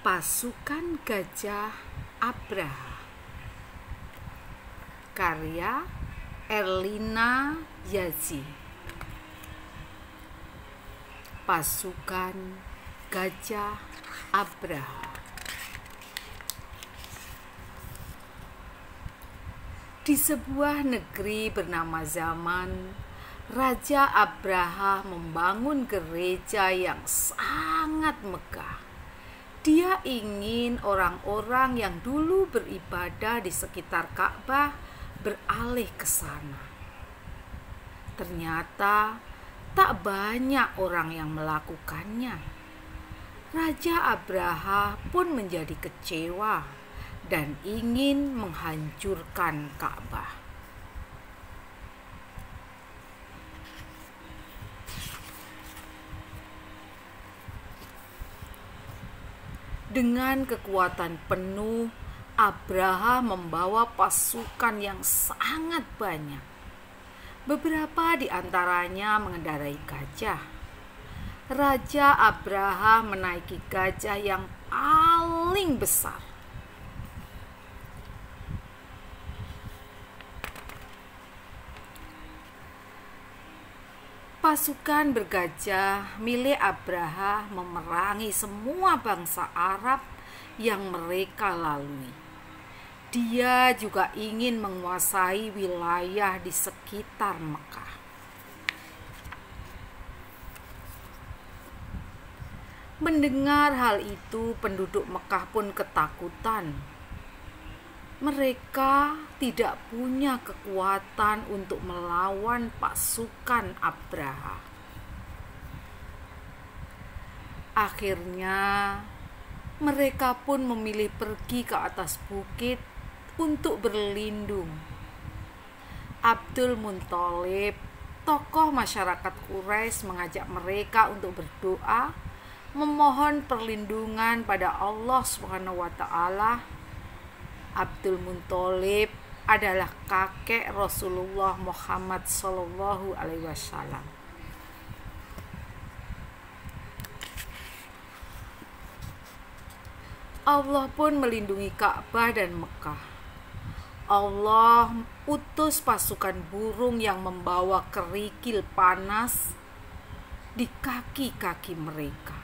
Pasukan Gajah Abraha, karya Erlina Yazi. Pasukan Gajah Abraha. Di sebuah negeri bernama Zaman, Raja Abraha membangun gereja yang sangat megah. Dia ingin orang-orang yang dulu beribadah di sekitar Ka'bah beralih ke sana. Ternyata tak banyak orang yang melakukannya. Raja Abraha pun menjadi kecewa dan ingin menghancurkan Ka'bah. Dengan kekuatan penuh, Abraha membawa pasukan yang sangat banyak. Beberapa di antaranya mengendarai gajah. Raja Abraha menaiki gajah yang paling besar. Pasukan bergajah milik Abraha memerangi semua bangsa Arab yang mereka lalui. Dia juga ingin menguasai wilayah di sekitar Mekah. Mendengar hal itu, penduduk Mekah pun ketakutan. Mereka tidak punya kekuatan untuk melawan pasukan Abraha. Akhirnya, mereka pun memilih pergi ke atas bukit untuk berlindung. Abdul Muthalib, tokoh masyarakat Quraisy, mengajak mereka untuk berdoa, memohon perlindungan pada Allah SWT. Abdul Muthalib adalah kakek Rasulullah Muhammad SAW. Allah pun melindungi Ka'bah dan Mekah. Allah utus pasukan burung yang membawa kerikil panas di kaki-kaki mereka.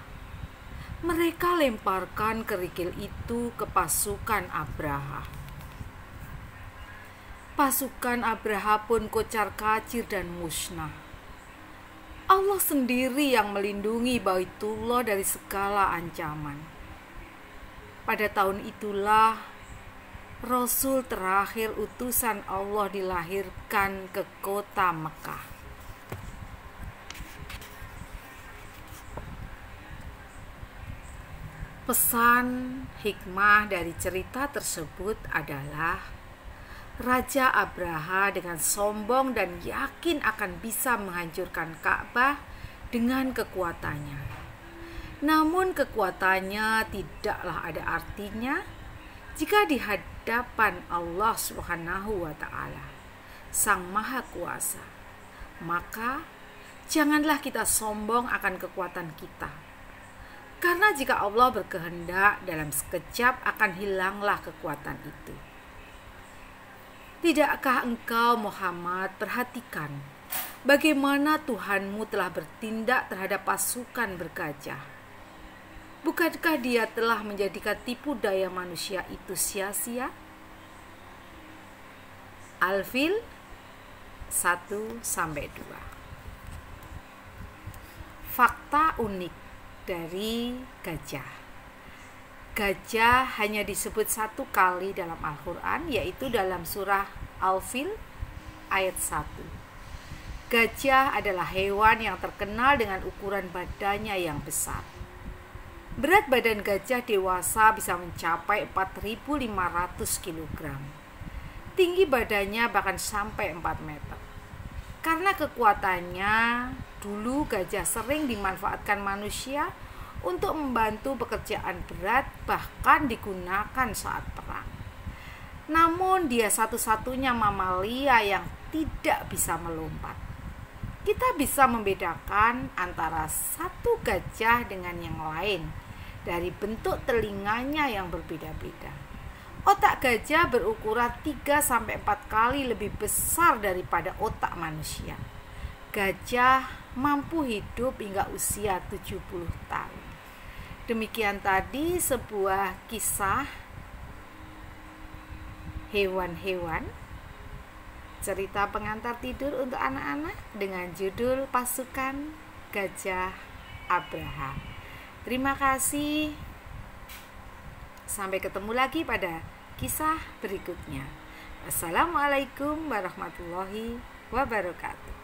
Mereka lemparkan kerikil itu ke pasukan Abraha. Pasukan Abraha pun kocar-kacir dan musnah. Allah sendiri yang melindungi Baitullah dari segala ancaman. Pada tahun itulah Rasul terakhir utusan Allah dilahirkan ke kota Mekah. Pesan hikmah dari cerita tersebut adalah Raja Abraha dengan sombong dan yakin akan bisa menghancurkan Ka'bah dengan kekuatannya. Namun kekuatannya tidaklah ada artinya jika di hadapan Allah SWT, Sang Maha Kuasa. Maka janganlah kita sombong akan kekuatan kita. Karena jika Allah berkehendak, dalam sekejap akan hilanglah kekuatan itu. Tidakkah engkau, Muhammad, perhatikan bagaimana Tuhanmu telah bertindak terhadap pasukan bergajah? Bukankah Dia telah menjadikan tipu daya manusia itu sia-sia? Al-Fil 1-2. Fakta unik dari gajah. Gajah hanya disebut satu kali dalam Al-Quran, yaitu dalam surah Al-Fil ayat 1. Gajah adalah hewan yang terkenal dengan ukuran badannya yang besar. Berat badan gajah dewasa bisa mencapai 4.500 kg. Tinggi badannya bahkan sampai 4 meter. Karena kekuatannya, dulu gajah sering dimanfaatkan manusia untuk membantu pekerjaan berat, bahkan digunakan saat perang. Namun dia satu-satunya mamalia yang tidak bisa melompat. Kita bisa membedakan antara satu gajah dengan yang lain dari bentuk telinganya yang berbeda-beda. Otak gajah berukuran 3-4 kali lebih besar daripada otak manusia. Gajah mampu hidup hingga usia 70 tahun. Demikian tadi sebuah kisah hewan-hewan, cerita pengantar tidur untuk anak-anak dengan judul Pasukan Gajah Abraham. Terima kasih. Sampai ketemu lagi pada kisah berikutnya. Assalamualaikum warahmatullahi wabarakatuh.